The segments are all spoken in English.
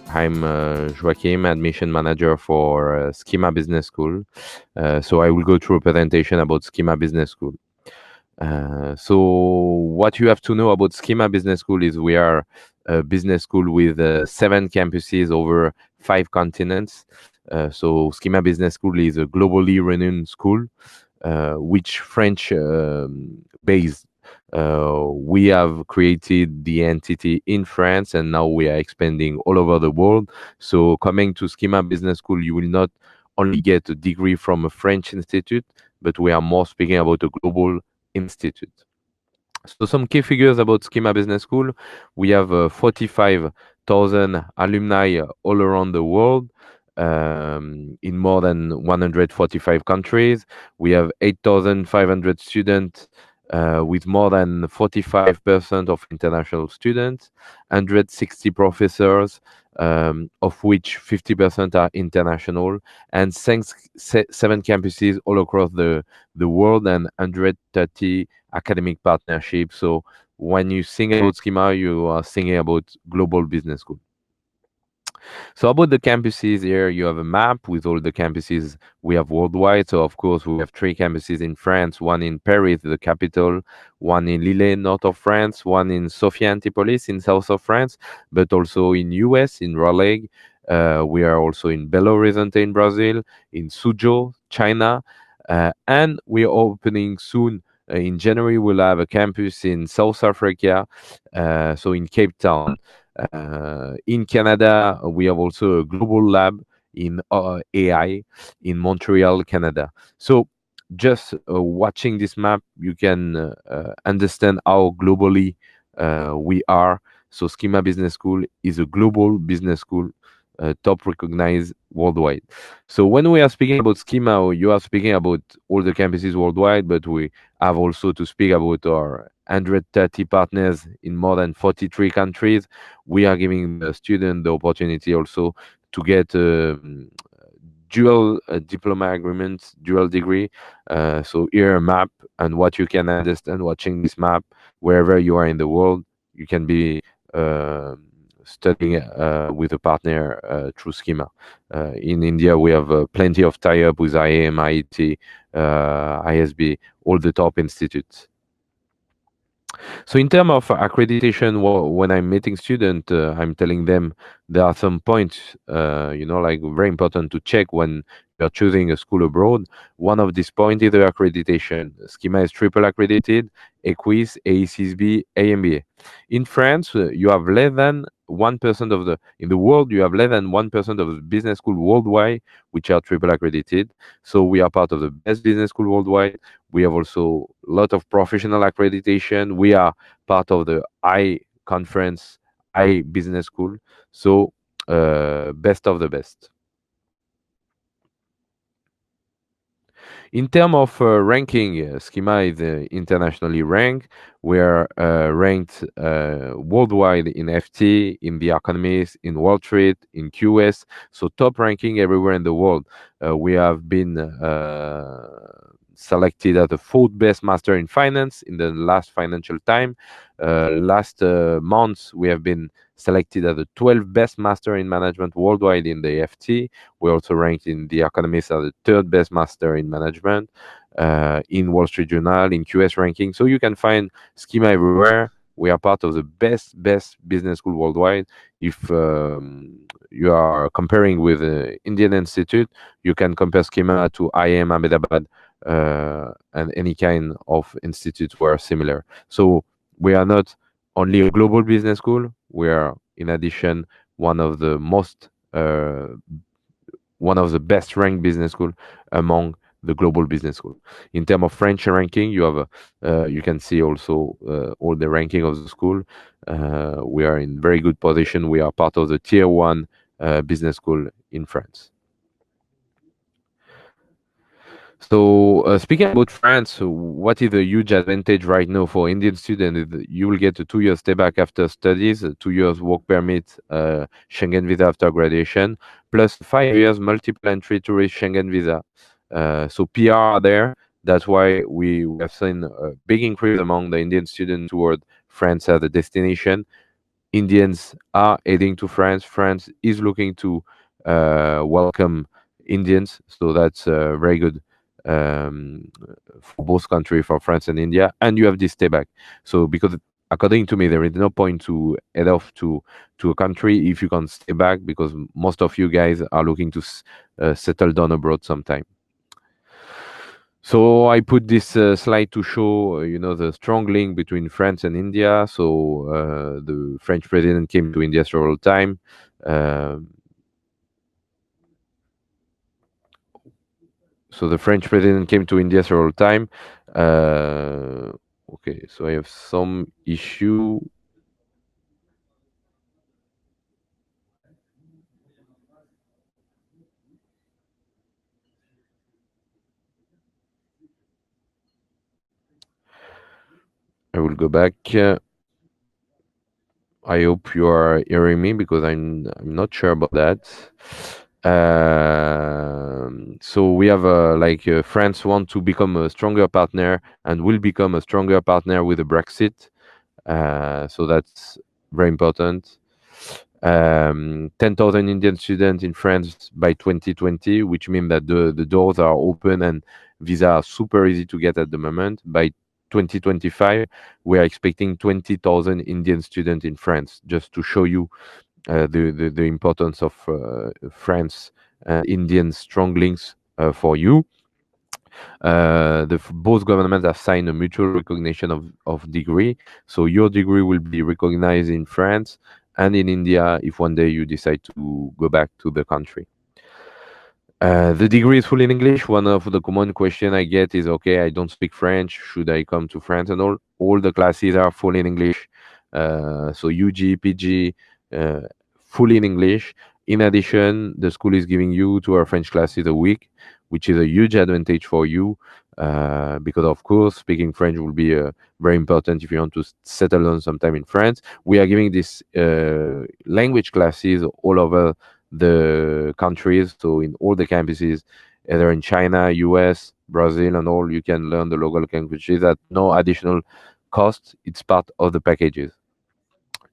I'm Joakim, admission manager for SKEMA Business School. So I will go through a presentation about SKEMA Business School. So what you have to know about SKEMA Business School is we are a business school with 7 campuses over 5 continents. So SKEMA Business School is a globally renowned school, which French based. We have created the entity in France, and now we are expanding all over the world. So coming to SKEMA Business School, you will not only get a degree from a French institute, but we are more speaking about a global institute. So some key figures about SKEMA Business School. We have 45,000 alumni all around the world, in more than 145 countries. We have 8,500 students, with more than 45% of international students, 160 professors, of which 50% are international, and 7 campuses all across the world, and 130 academic partnerships. So when you think about SKEMA, you are thinking about global business school. So about the campuses, here you have a map with all the campuses we have worldwide. So of course we have 3 campuses in France, one in Paris, the capital, one in Lille, north of France, one in Sophia Antipolis in south of France, but also in US, in Raleigh. We are also in Belo Horizonte in Brazil, in Suzhou, China, and we are opening soon. In January, we'll have a campus in South Africa, so in Cape Town. In Canada, we have also a global lab in AI in Montreal, Canada. So just watching this map, you can understand how globally we are. So SKEMA Business School is a global business school, top recognized worldwide. So when we are speaking about SKEMA, you are speaking about all the campuses worldwide, but we have also to speak about our 130 partners in more than 43 countries. We are giving the student the opportunity also to get dual diploma agreements, dual degree. So here a map, and what you can understand watching this map, wherever you are in the world, you can be studying with a partner through SKEMA. In India, we have plenty of tie-up with IIM, IIT, ISB, all the top institutes. So in terms of accreditation, when I'm meeting students, I'm telling them there are some points, like very important to check when you're choosing a school abroad. One of these points is the accreditation. SKEMA is triple accredited, EQUIS, AECSB, AMBA. In France, you have less than 1% of in the world, you have less than 1% of the business school worldwide which are triple accredited. So we are part of the best business school worldwide. We have also a lot of professional accreditation. We are part of the I conference, I business school. So best of the best. In terms of ranking, SKEMA is internationally ranked. We are ranked worldwide in FT, in The Economist, in Wall Street, in QS. So top ranking everywhere in the world. We have been selected as the 4th best master in finance in the last Financial Times. Last month, we have been selected as the 12th best master in management worldwide in the FT. We also ranked in The Economist as the 3rd best master in management, in Wall Street Journal, in QS ranking. So you can find SKEMA everywhere. We are part of the best business school worldwide. If you are comparing with Indian Institute, you can compare SKEMA to IIM Ahmedabad, and any kind of institutes who are similar. So we are not only a global business school, we are in addition one of the best ranked business school among the global business school. In terms of French ranking, you have you can see also all the ranking of the school. We are in very good position. We are part of the tier 1 business school in France. So speaking about France, what is a huge advantage right now for Indian students? You will get a 2-year stay back after studies, a 2 years work permit, Schengen visa after graduation, plus 5 years multiple entry tourist Schengen visa. So PR are there. That's why we have seen a big increase among the Indian students toward France as a destination. Indians are heading to France. France is looking to welcome Indians, so that's very good um, for both countries, for France and India. And you have this stay back. So because according to me, there is no point to head off to a country if you can stay back, because most of you guys are looking to settle down abroad sometime. So I put this slide to show, the strong link between France and India. So the French president came to India several times. So the French president came to India several times. Okay, so I have some issue. I will go back. I hope you are hearing me, because I'm not sure about that. So we have France want to become a stronger partner and will become a stronger partner with the Brexit. So that's very important. 10,000 Indian students in France by 2020, which means that the doors are open and visas are super easy to get at the moment. By 2025, we are expecting 20,000 Indian students in France, just to show you the importance of France and Indian strong links for you. Both governments have signed a mutual recognition of degree. So your degree will be recognized in France and in India if one day you decide to go back to the country. The degree is full in English. One of the common question I get is, okay, I don't speak French. Should I come to France? And all the classes are full in English. So UG, PG, uh, full in English. In addition, the school is giving you 2 French classes a week, which is a huge advantage for you, because of course speaking French will be very important if you want to settle down sometime in France. We are giving these language classes all over the countries. So in all the campuses, either in China, US, Brazil, and all, you can learn the local languages at no additional cost. It's part of the packages.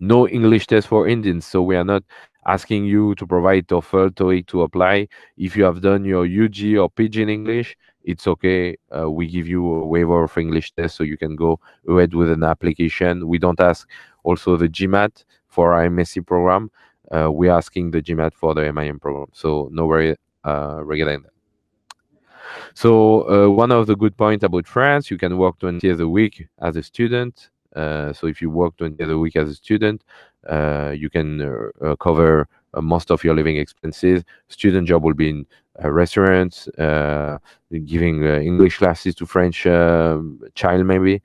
No English test for Indians. So we are not asking you to provide TOEFL, TOEIC to apply. If you have done your UG or PG in English, it's okay. We give you a waiver of English test, so you can go ahead with an application. We don't ask also the GMAT for our MSc program. We're asking the GMAT for the MIM program. So no worry regarding that. So one of the good points about France, you can work 20 hours a week as a student. So if you work 20 hours a week as a student, you can cover most of your living expenses. Student job will be in restaurants, giving English classes to French child maybe.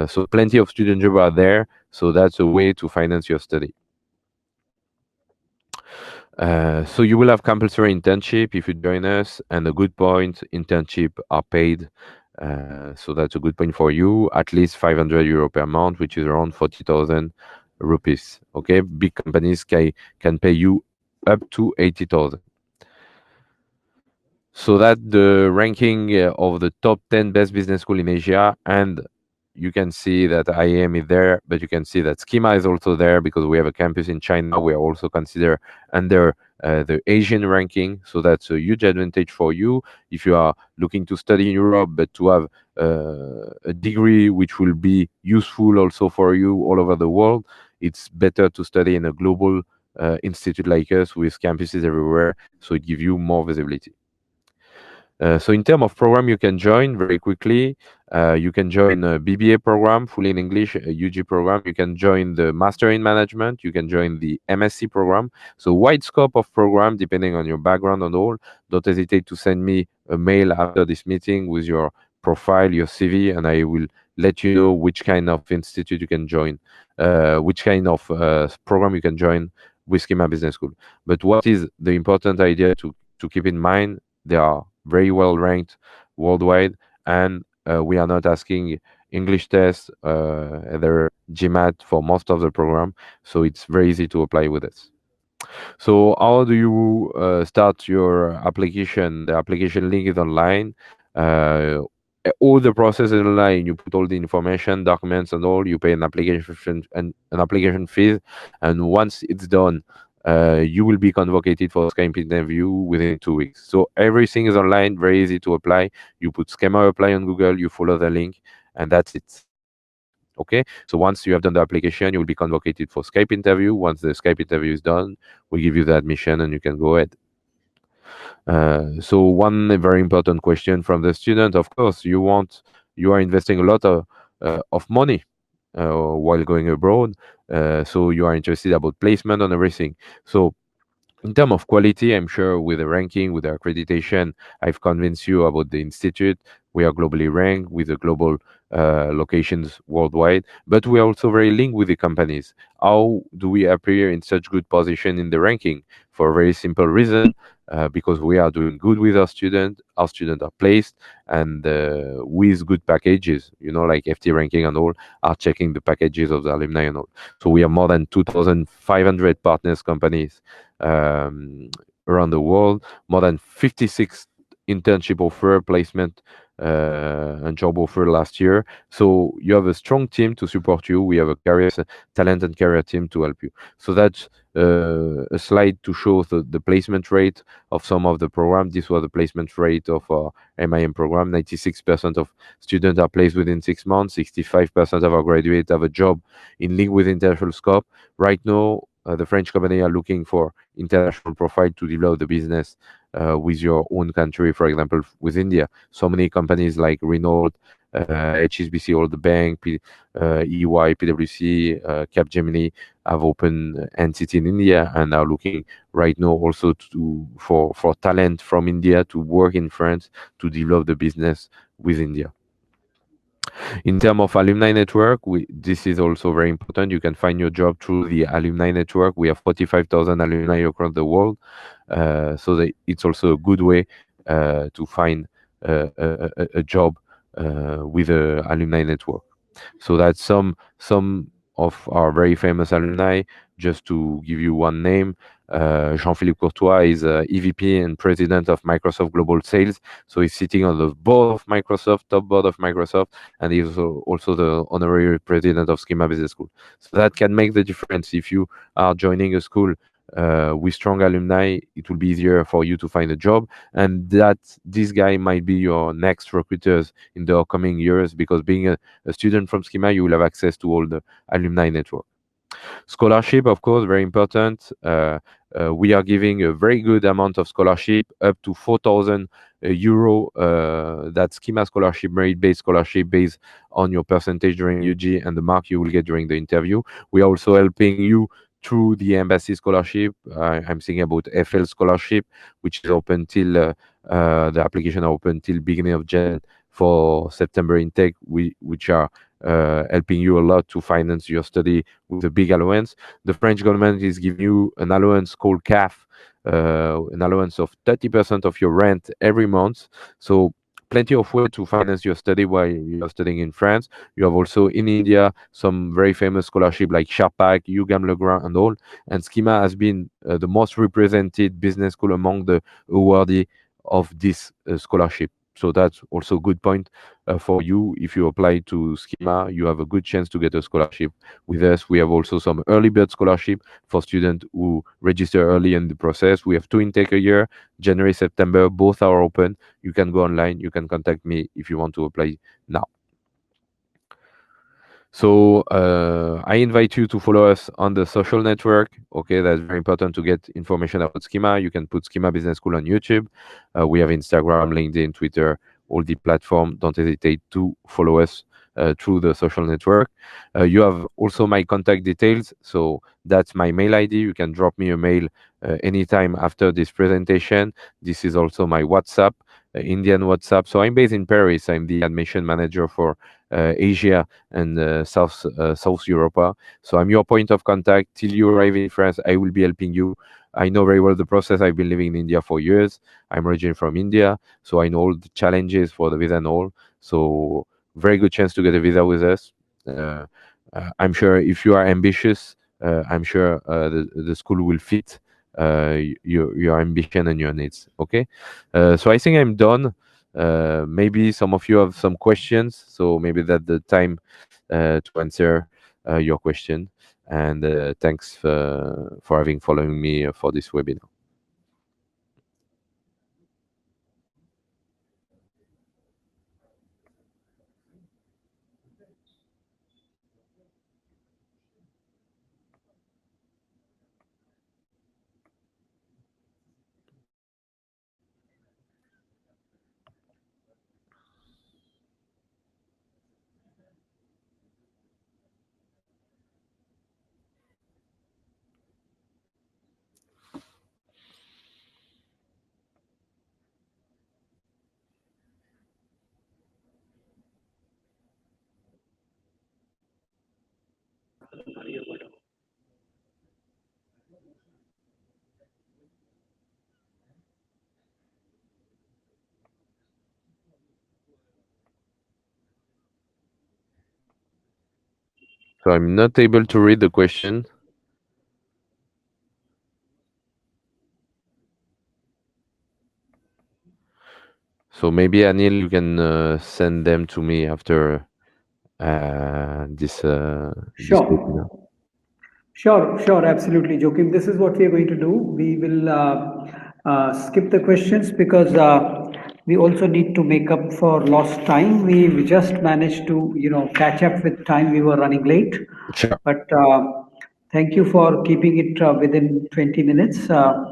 So plenty of student job are there. So that's a way to finance your study. So you will have compulsory internship if you join us, and a good point, internship are paid. So that's a good point for you. At least 500 euro per month, which is around 40,000 rupees. Okay, big companies can pay you up to 80,000. So that the ranking of the top 10 best business school in Asia, and you can see that IAM is there, but you can see that SKEMA is also there because we have a campus in China. We are also considered under the Asian ranking, so that's a huge advantage for you if you are looking to study in Europe, but to have a degree which will be useful also for you all over the world. It's better to study in a global institute like us with campuses everywhere, so it gives you more visibility. So in terms of program you can join very quickly, you can join a BBA program, fully in English, a UG program. You can join the Master in Management. You can join the MSc program. So wide scope of program depending on your background and all. Don't hesitate to send me a mail after this meeting with your profile, your CV, and I will let you know which kind of institute you can join, which kind of program you can join with SKEMA Business School. But what is the important idea to keep in mind? They are very well ranked worldwide, and we are not asking English tests, either GMAT for most of the program, so it's very easy to apply with us. So how do you start your application? The application link is online. all the process is online. You put all the information, documents, and all. You pay an application fee, and once it's done, you will be convocated for Skype interview within 2 weeks. So everything is online, very easy to apply. You put Schema apply on Google, you follow the link, and that's it. Okay. So once you have done the application, you will be convocated for Skype interview. Once the Skype interview is done, we give you the admission, and you can go ahead. So one very important question from the student, of course, you are investing a lot of money while going abroad. So you are interested about placement and everything. So in terms of quality, I'm sure with the ranking, with the accreditation, I've convinced you about the institute. We are globally ranked with the global locations worldwide, but we are also very linked with the companies. How do we appear in such good position in the ranking? For a very simple reason, because we are doing good with our students are placed, and with good packages, like FT ranking and all, are checking the packages of the alumni and all. So we have more than 2,500 partners companies um, around the world, more than 56 internship offer, placement, and job offer last year. So you have a strong team to support you. We have a talent and career team to help you. So that's a slide to show the placement rate of some of the program. This was the placement rate of our MIM program. 96% of students are placed within 6 months. 65% of our graduates have a job in link with international scope. Right now, the French company are looking for international profile to develop the business with your own country, for example, with India. So many companies like Renault, HSBC, all the bank, EY, PwC, Capgemini have opened entity in India and are looking right now also for talent from India to work in France to develop the business with India. In terms of alumni network, this is also very important. You can find your job through the alumni network. We have 45,000 alumni across the world, so it's also a good way to find a job with the alumni network. So that's some of our very famous alumni. Just to give you one name, Jean-Philippe Courtois is EVP and President of Microsoft Global Sales. So he's sitting on the board of Microsoft, top board of Microsoft, and he's also the Honorary President of SKEMA Business School. So that can make the difference. If you are joining a school with strong alumni, it will be easier for you to find a job, and that this guy might be your next recruiters in the upcoming years, because being a student from SKEMA, you will have access to all the alumni network. Scholarship, of course, very important. We are giving a very good amount of scholarship, up to 4,000 euro. That SKEMA scholarship, merit-based scholarship based on your percentage during UG and the mark you will get during the interview. We are also helping you through the embassy scholarship. I'm thinking about FL scholarship, which is open till the application are open till beginning of Jan for September intake, which are helping you a lot to finance your study with a big allowance. The French government is giving you an allowance called CAF, an allowance of 30% of your rent every month. So plenty of way to finance your study while you're studying in France. You have also in India some very famous scholarship like Sharpak, UGAM Legrand, and all. And SKEMA has been the most represented business school among the awardee of this scholarship. So that's also a good point for you. If you apply to SKEMA, you have a good chance to get a scholarship with us. We have also some early bird scholarship for students who register early in the process. We have 2 intake a year, January, September. Both are open. You can go online. You can contact me if you want to apply now. So I invite you to follow us on the social network. Okay, that's very important to get information about SKEMA. You can put SKEMA Business School on YouTube. We have Instagram, LinkedIn, Twitter, all the platform. Don't hesitate to follow us through the social network. You have also my contact details. So that's my mail ID. You can drop me a mail anytime after this presentation. This is also my WhatsApp, Indian WhatsApp. So I'm based in Paris. I'm the admission manager for Asia and South Europa. So I'm your point of contact till you arrive in France. I will be helping you. I know very well the process. I've been living in India for years. I'm originally from India, so I know all the challenges for the visa and all. So very good chance to get a visa with us. I'm sure if you are ambitious, I'm sure the school will fit your ambition and your needs. Okay, so I think I'm done. Maybe some of you have some questions, so maybe that's the time to answer your question. And thanks for having following me for this webinar. So I'm not able to read the question. So maybe Anil, you can send them to me after this webinar. Sure, absolutely, Joakim. This is what we are going to do. We will skip the questions because we also need to make up for lost time. We just managed to, catch up with time. We were running late, Sure. but thank you for keeping it within 20 minutes. No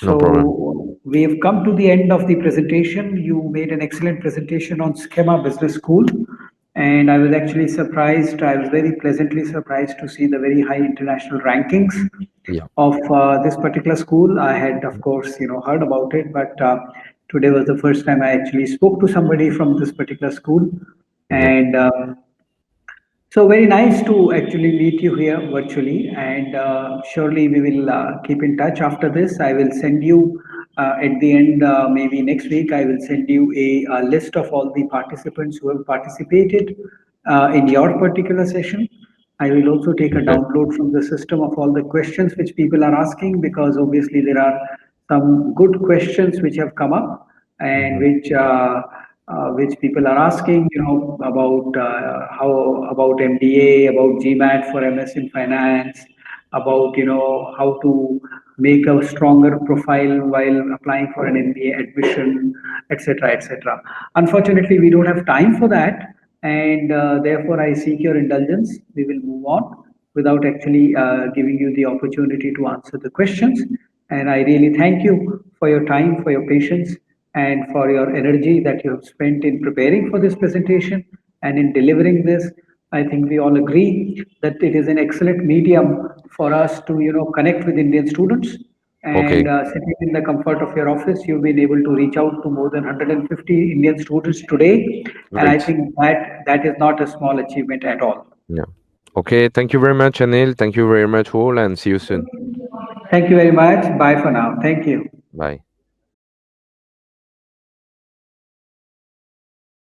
problem. So we have come to the end of the presentation. You made an excellent presentation on SKEMA Business School. And I was actually surprised, I was very pleasantly surprised to see the very high international rankings Yeah. of this particular school. I had, of course, heard about it, but today was the first time I actually spoke to somebody from this particular school. Yeah. And so very nice to actually meet you here virtually, and surely we will keep in touch after this. I will send you at the end, maybe next week, I will send you a list of all the participants who have participated in your particular session. I will also take a Okay. download from the system of all the questions which people are asking, because obviously there are some good questions which have come up, and Mhm. which people are asking, about how about MBA, about GMAT for MS in finance, about how to make a stronger profile while applying for an MBA admission, etc., etc. Unfortunately, we don't have time for that, and therefore I seek your indulgence. We will move on without actually giving you the opportunity to answer the questions. And I really thank you for your time, for your patience, and for your energy that you have spent in preparing for this presentation and in delivering this. I think we all agree that it is an excellent medium for us to, connect with Indian students. Okay. And sitting in the comfort of your office, you've been able to reach out to more than 150 Indian students today. And I Great. think that is not a small achievement at all. Yeah. Okay. Thank you very much, Anil. Thank you very much, all, and see you soon. Thank you very much. Bye for now. Thank you. Bye.